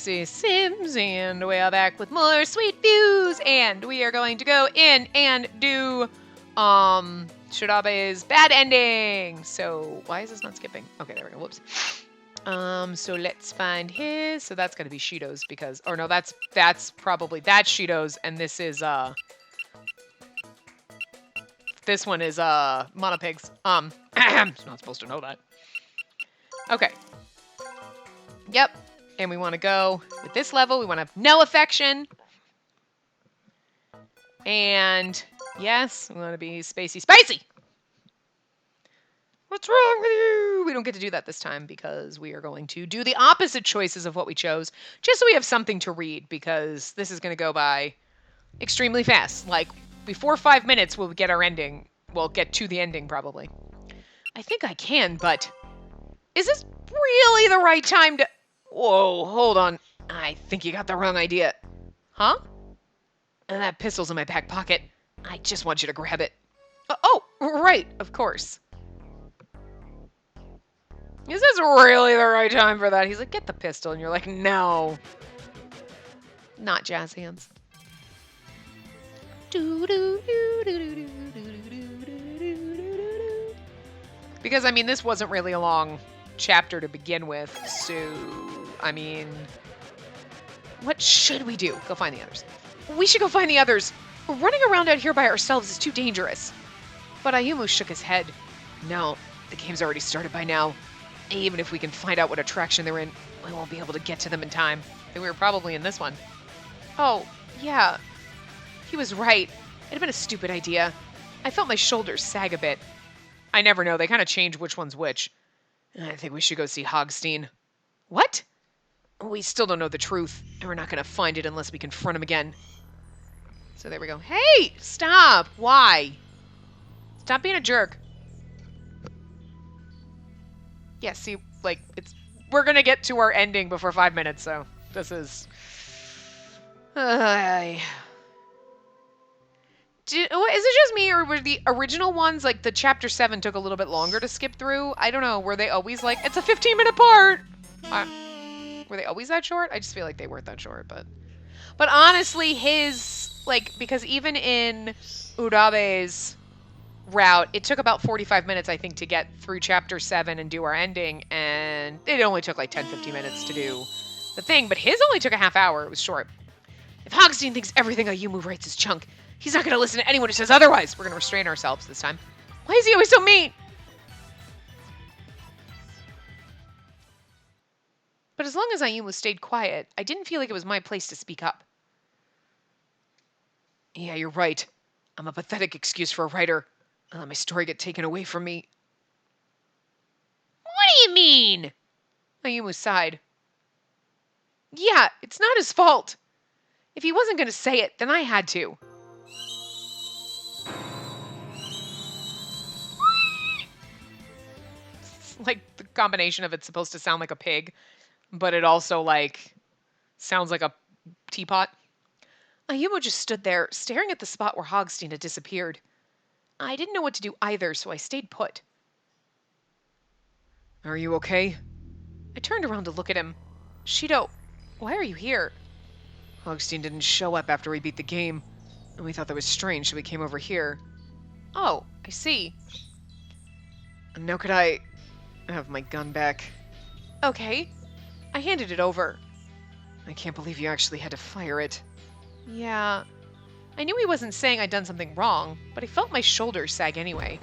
Spacey Sims, and we are back with more sweet views, and we are going to go in and do, Shirabe's bad ending. So, why is this not skipping? Okay, there we go, whoops. So let's find his, so that's gonna be Shido's because, or no, that's probably, that's Shido's, and this is, this one is, Monopig's. I'm not supposed to know that. Okay. Yep. And we want to go with this level. We want to have no affection. And yes, we want to be Spacey. What's wrong with you? We don't get to do that this time because we are going to do the opposite choices of what we chose, just so we have something to read, because this is going to go by extremely fast. Like, before 5 minutes, we'll get our ending. We'll get to the ending, probably. I think I can, but is this really the right time to... Whoa, hold on. I think you got the wrong idea. Huh? And that pistol's in my back pocket. I just want you to grab it. Oh, right, of course. Is this really the right time for that? He's like, get the pistol. And you're like, no. Not jazz hands. Because, I mean, this wasn't really a long chapter to begin with, so, I mean, what should we do? Go find the others. We should go find the others. Running around out here by ourselves is too dangerous. But Ayumu shook his head. No, the game's already started by now. Even if we can find out what attraction they're in, we won't be able to get to them in time. We were probably in this one. Oh, yeah. He was right. It'd been a stupid idea. I felt my shoulders sag a bit. I never know. They kind of change which one's which. I think we should go see Hogstein. What? We still don't know the truth, and we're not going to find it unless we confront him again. So there we go. Hey! Stop! Why? Stop being a jerk. Yeah, see, like, we're going to get to our ending before 5 minutes, so this is... Is it just me, or were the original ones, like, the chapter 7 took a little bit longer to skip through? I don't know. Were they always like, it's a 15-minute part? Were they always that short? I just feel like they weren't that short, but... But honestly, his, like, because even in Urabe's route, it took about 45 minutes, I think, to get through chapter 7 and do our ending, and it only took, like, 10-15 minutes to do the thing, but his only took a half hour. It was short. If Hogstein thinks everything Ayumu writes is junk, he's not going to listen to anyone who says otherwise. We're going to restrain ourselves this time. Why is he always so mean? But as long as Ayumu stayed quiet, I didn't feel like it was my place to speak up. Yeah, you're right. I'm a pathetic excuse for a writer. I let my story get taken away from me. What do you mean? Ayumu sighed. Yeah, it's not his fault. If he wasn't going to say it, then I had to. Like, the combination of it's supposed to sound like a pig, but it also, like, sounds like a teapot. Ayumu just stood there, staring at the spot where Hogstein had disappeared. I didn't know what to do either, so I stayed put. Are you okay? I turned around to look at him. Shido, why are you here? Hogstein didn't show up after we beat the game, and we thought that was strange, so we came over here. Oh, I see. And now could I have my gun back? Okay. I handed it over. I can't believe you actually had to fire it. Yeah. I knew he wasn't saying I'd done something wrong, but I felt my shoulders sag anyway.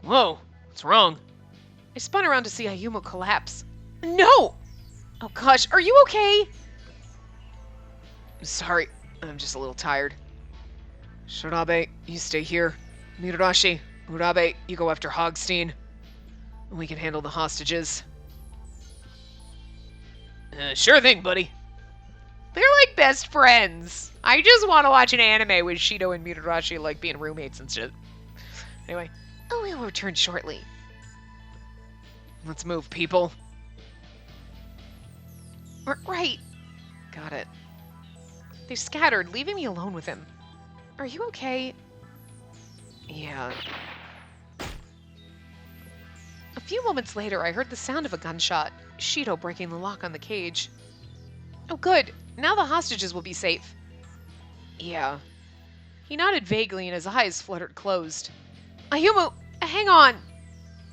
Whoa, what's wrong? I spun around to see Ayumu collapse. No! Oh gosh, are you okay? I'm sorry, I'm just a little tired. Shirabe, you stay here. Mitarashi, Urabe, you go after Hogstein. We can handle the hostages. Sure thing, buddy. They're like best friends. I just want to watch an anime with Shido and Mitarashi like being roommates and shit. Anyway. Oh, we'll return shortly. Let's move, people. Right. Got it. They scattered, leaving me alone with him. Are you okay? Yeah. A few moments later, I heard the sound of a gunshot. Shido breaking the lock on the cage. Oh, good. Now the hostages will be safe. Yeah. He nodded vaguely and his eyes fluttered closed. Ayumu! Hang on!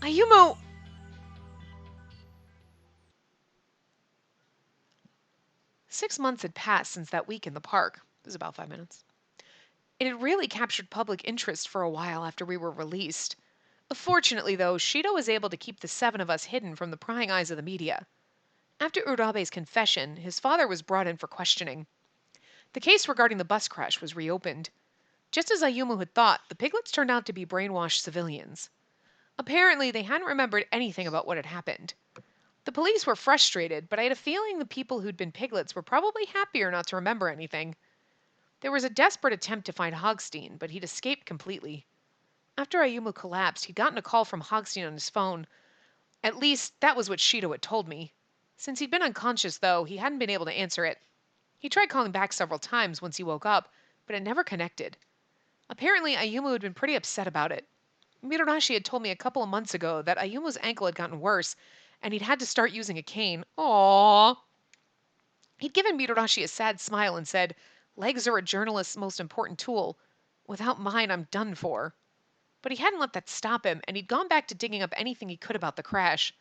Ayumu! 6 months had passed since that week in the park. It was about 5 minutes. It had really captured public interest for a while after we were released. Fortunately, though, Shido was able to keep the 7 of us hidden from the prying eyes of the media. After Urabe's confession, his father was brought in for questioning. The case regarding the bus crash was reopened. Just as Ayumu had thought, the piglets turned out to be brainwashed civilians. Apparently, they hadn't remembered anything about what had happened. The police were frustrated, but I had a feeling the people who'd been piglets were probably happier not to remember anything. There was a desperate attempt to find Hogstein, but he'd escaped completely. After Ayumu collapsed, he'd gotten a call from Hogstein on his phone. At least, that was what Shido had told me. Since he'd been unconscious, though, he hadn't been able to answer it. He tried calling back several times once he woke up, but it never connected. Apparently, Ayumu had been pretty upset about it. Mironashi had told me a couple of months ago that Ayumu's ankle had gotten worse, and he'd had to start using a cane. Aww. He'd given Mironashi a sad smile and said, "Legs are a journalist's most important tool. Without mine, I'm done for." But he hadn't let that stop him, and he'd gone back to digging up anything he could about the crash.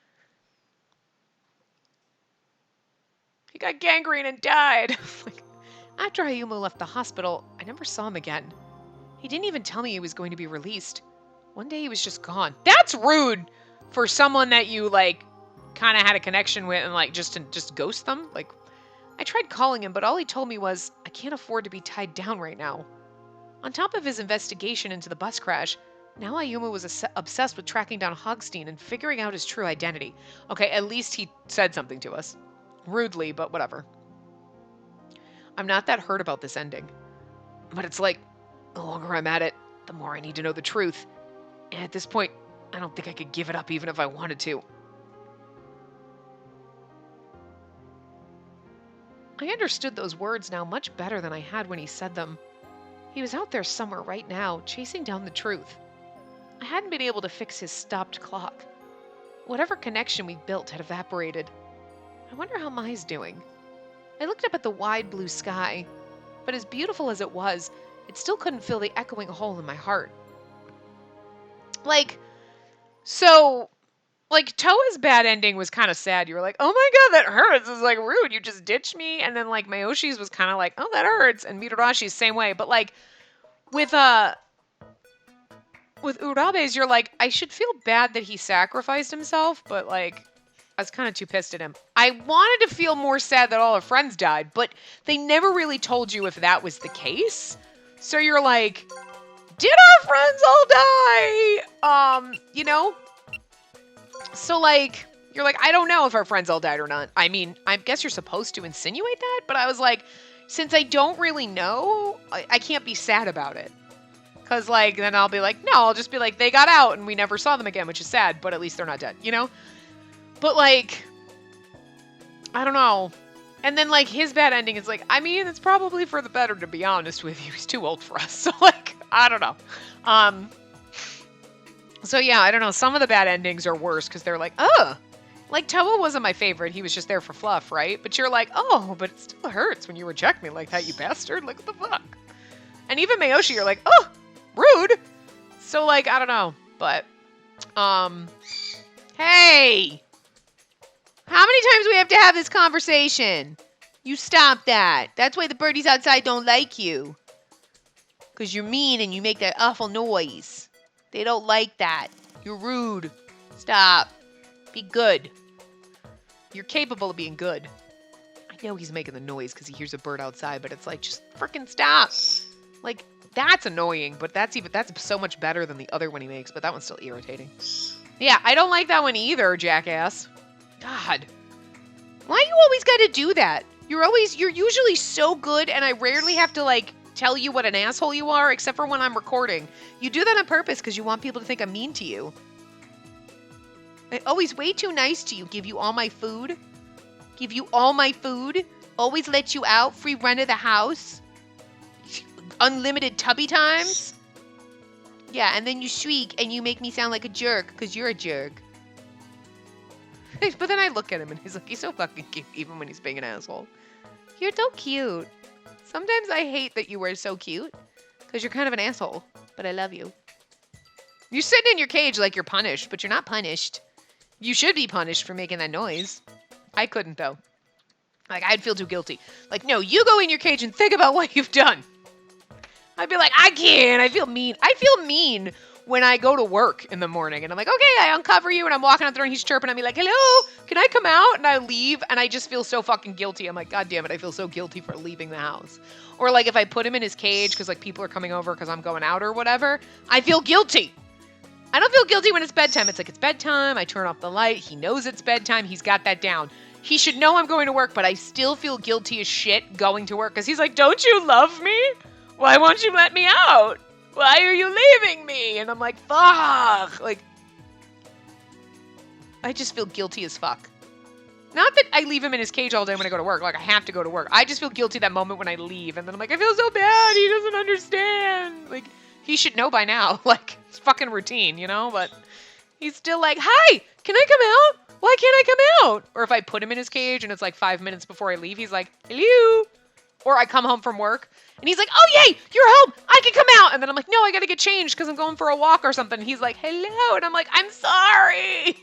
He got gangrene and died. After Ayumu left the hospital, I never saw him again. He didn't even tell me he was going to be released. One day he was just gone. That's rude for someone that you, kind of had a connection with and, just ghost them. I tried calling him, but all he told me was, I can't afford to be tied down right now. On top of his investigation into the bus crash, now Ayumu was obsessed with tracking down Hogstein and figuring out his true identity. Okay, at least he said something to us. Rudely, but whatever. I'm not that hurt about this ending. But it's like, the longer I'm at it, the more I need to know the truth. And at this point, I don't think I could give it up even if I wanted to. I understood those words now much better than I had when he said them. He was out there somewhere right now, chasing down the truth. I hadn't been able to fix his stopped clock. Whatever connection we'd built had evaporated. I wonder how Mai's doing. I looked up at the wide blue sky, but as beautiful as it was, it still couldn't fill the echoing hole in my heart. Toa's bad ending was kind of sad. You were like, oh my god, that hurts. It's rude. You just ditched me. And then Mayoshi's was kind of like, oh, that hurts. And Mitorashi's same way. But with Urabe's, you're like, I should feel bad that he sacrificed himself, but I was kind of too pissed at him. I wanted to feel more sad that all our friends died, but they never really told you if that was the case. So you're like, did our friends all die? So you're like, I don't know if our friends all died or not. I mean, I guess you're supposed to insinuate that, but I was like, since I don't really know, I can't be sad about it. Because, then I'll be like, no, I'll just be like, they got out and we never saw them again, which is sad, but at least they're not dead, But, I don't know. And then, his bad ending is it's probably for the better, to be honest with you. He's too old for us. So, I don't know. So, yeah, I don't know. Some of the bad endings are worse because they're ugh. Toa wasn't my favorite. He was just there for fluff, right? But you're like, oh, but it still hurts when you reject me like that, you bastard. What the fuck? And even Mayoshi, you're like, oh, rude. So, I don't know. But, hey! How many times do we have to have this conversation? You stop that. That's why the birdies outside don't like you. Because you're mean and you make that awful noise. They don't like that. You're rude. Stop. Be good. You're capable of being good. I know he's making the noise because he hears a bird outside, but it's just freaking stop. That's annoying, but that's so much better than the other one he makes, but that one's still irritating. Yeah, I don't like that one either, jackass. God. Why you always gotta do that? You're usually so good, and I rarely have to, tell you what an asshole you are, except for when I'm recording. You do that on purpose because you want people to think I'm mean to you. I'm always way too nice to you. Give you all my food. Give you all my food. Always let you out. Free rent of the house. Unlimited tubby times. Yeah, and then you shriek and you make me sound like a jerk because you're a jerk. But then I look at him and he's like, he's so fucking cute, even when he's being an asshole. You're so cute. Sometimes I hate that you are so cute, because you're kind of an asshole, but I love you. You're sitting in your cage like you're punished, but you're not punished. You should be punished for making that noise. I couldn't, though. Like, I'd feel too guilty. Like, no, you go in your cage and think about what you've done. I'd be like, I can't. I feel mean. I feel mean when I go to work in the morning. And I'm like, okay, I uncover you. And I'm walking out the door and he's chirping at me like, hello, can I come out? And I leave. And I just feel so fucking guilty. I'm like, God damn it. I feel so guilty for leaving the house. Or like if I put him in his cage because like people are coming over because I'm going out or whatever, I feel guilty. I don't feel guilty when it's bedtime. It's like, it's bedtime. I turn off the light. He knows it's bedtime. He's got that down. He should know I'm going to work, but I still feel guilty as shit going to work because he's like, don't you love me? Why won't you let me out? Why are you leaving me? And I'm like, fuck. Like, I just feel guilty as fuck. Not that I leave him in his cage all day when I go to work. Like, I have to go to work. I just feel guilty that moment when I leave. And then I'm like, I feel so bad. He doesn't understand. Like, he should know by now. Like, it's fucking routine, you know? But he's still like, hi, can I come out? Why can't I come out? Or if I put him in his cage and it's like 5 minutes before I leave, he's like, hello. Or I come home from work and he's like, oh, yay, you're home. I can come out. And then I'm like, no, I got to get changed because I'm going for a walk or something. And he's like, hello. And I'm like, I'm sorry.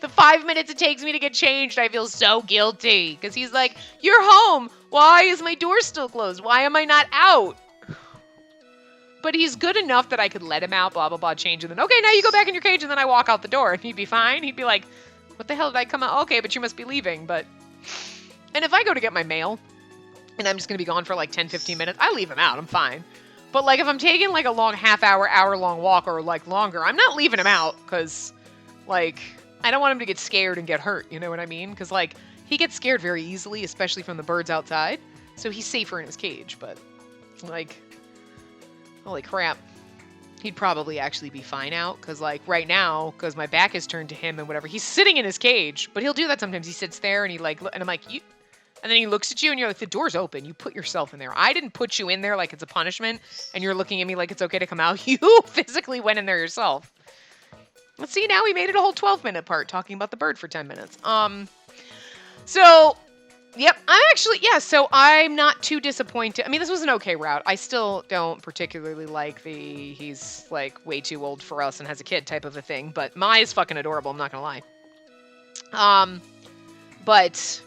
The 5 minutes it takes me to get changed, I feel so guilty. Because he's like, you're home. Why is my door still closed? Why am I not out? But he's good enough that I could let him out, blah, blah, blah, change. And then, okay, now you go back in your cage. And then I walk out the door. And he'd be fine. He'd be like, what the hell did I come out? Okay, but you must be leaving. But, and if I go to get my mail, and I'm just going to be gone for like 10, 15 minutes, I leave him out. I'm fine. But like if I'm taking like a long half-hour, hour-long walk or like longer, I'm not leaving him out. Because like, I don't want him to get scared and get hurt. You know what I mean? Because like, he gets scared very easily, especially from the birds outside. So he's safer in his cage. But like, holy crap. He'd probably actually be fine out. Because, like, right now, because my back is turned to him and whatever, he's sitting in his cage. But he'll do that sometimes. He sits there and he, like, and I'm like, you... And then he looks at you and you're like, the door's open. You put yourself in there. I didn't put you in there like it's a punishment. And you're looking at me like it's okay to come out. You physically went in there yourself. Let's see, now we made it a whole 12-minute part talking about the bird for 10 minutes. So... Yep, so I'm not too disappointed. I mean, this was an okay route. I still don't particularly like the he's, like, way too old for us and has a kid type of a thing. But Mai is fucking adorable, I'm not gonna lie. But...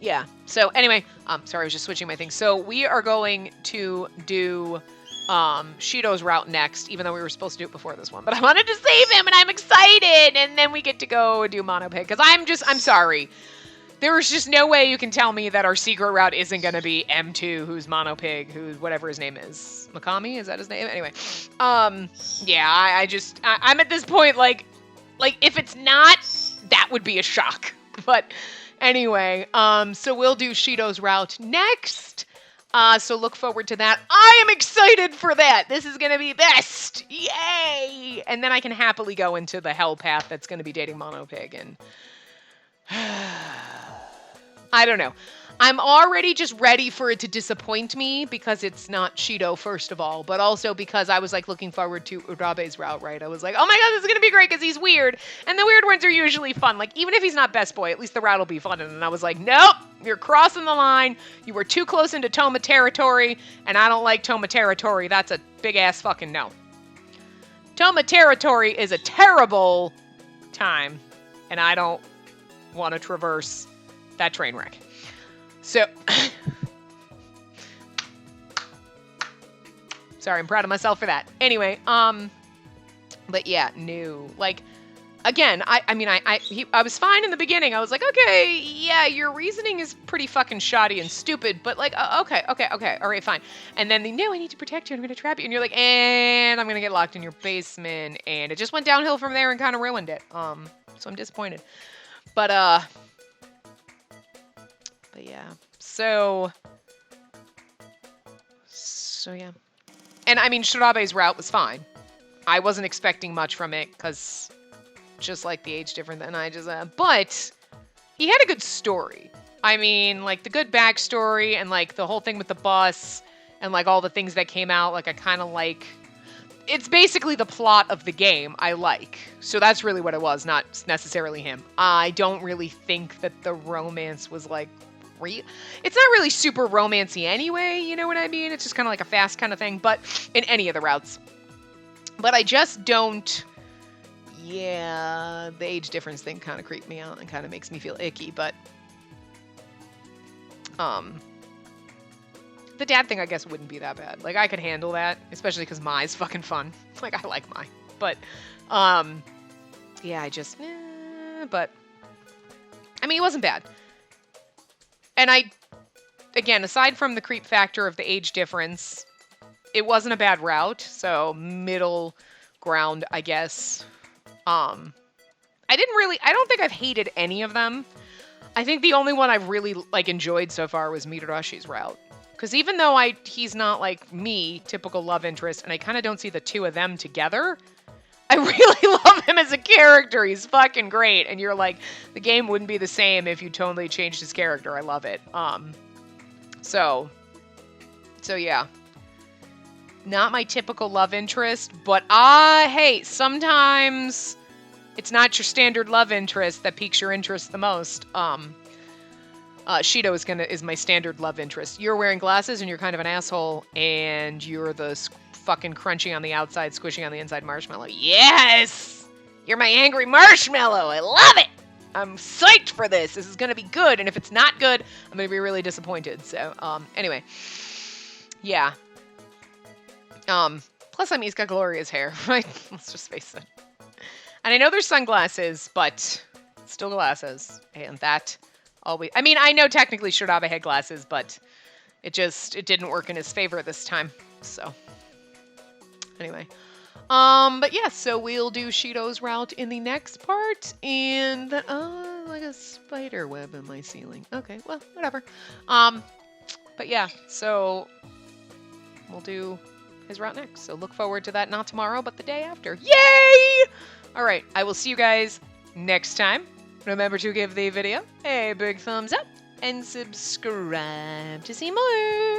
Yeah, so anyway, sorry, I was just switching my thing. So we are going to do... Shido's route next, even though we were supposed to do it before this one. But I wanted to save him, and I'm excited! And then we get to go do Monopig. Because I'm sorry. There's just no way you can tell me that our secret route isn't going to be M2, who's Monopig, who's whatever his name is. Makami? Is that his name? Anyway. Yeah, I'm at this point, like, if it's not, that would be a shock. But anyway, so we'll do Shido's route next. So look forward to that. I am excited for that. This is going to be best. Yay! And then I can happily go into the hell path that's going to be dating Monopig. And I don't know. I'm already just ready for it to disappoint me because it's not Shido, first of all, but also because I was like looking forward to Urabe's route, right? I was like, oh my god, this is going to be great because he's weird. And the weird ones are usually fun. Like, even if he's not best boy, at least the route will be fun. And I was like, nope, you're crossing the line. You were too close into Toma territory, and I don't like Toma territory. That's a big ass fucking no. Toma territory is a terrible time, and I don't want to traverse that train wreck. So, sorry, I'm proud of myself for that. Anyway, but yeah, no, like, again, I was fine in the beginning. I was like, okay, yeah, your reasoning is pretty fucking shoddy and stupid, but like, okay, all right, fine. And then no, I need to protect you, I'm gonna trap you, and you're like, and I'm gonna get locked in your basement, and it just went downhill from there and kind of ruined it. So I'm disappointed. But yeah, so yeah. And I mean, Shirabe's route was fine. I wasn't expecting much from it, because just like the age difference than I just, but he had a good story. I mean, like the good backstory and like the whole thing with the bus and like all the things that came out, like I kind of like. It's basically the plot of the game I like. So that's really what it was, not necessarily him. I don't really think that the romance was like it's not really super romancy anyway, you know what I mean? It's just kind of like a fast kind of thing, but in any of the routes. But I just don't. Yeah, the age difference thing kind of creeped me out and kind of makes me feel icky, but the dad thing I guess wouldn't be that bad. Like I could handle that, especially because Mai's fucking fun. Like I like Mai, but yeah, I just but I mean, it wasn't bad. And again, aside from the creep factor of the age difference, it wasn't a bad route. So middle ground, I guess. I don't think I've hated any of them. I think the only one I've really like enjoyed so far was Mitorashi's route. Because even though he's not like me, typical love interest, and I kind of don't see the two of them together, I really love him as a character. He's fucking great. And you're like, the game wouldn't be the same if you totally changed his character. I love it. So yeah. Not my typical love interest, but hey, sometimes it's not your standard love interest that piques your interest the most. Shido is my standard love interest. You're wearing glasses and you're kind of an asshole, and you're the fucking crunchy on the outside, squishy on the inside marshmallow. Yes! You're my angry marshmallow. I love it! I'm psyched for this. This is gonna be good, and if it's not good, I'm gonna be really disappointed. So, anyway. Yeah. Plus, I mean, he's got glorious hair, right? Let's just face it. And I know there's sunglasses, but still glasses. And that always... I mean, I know technically Shodabe had glasses, but it didn't work in his favor this time. So, anyway. But yeah, so we'll do Shido's route in the next part. And, like a spider web in my ceiling. Okay, well, whatever. But yeah, so we'll do his route next. So look forward to that, not tomorrow, but the day after. Yay! All right, I will see you guys next time. Remember to give the video a big thumbs up and subscribe to see more.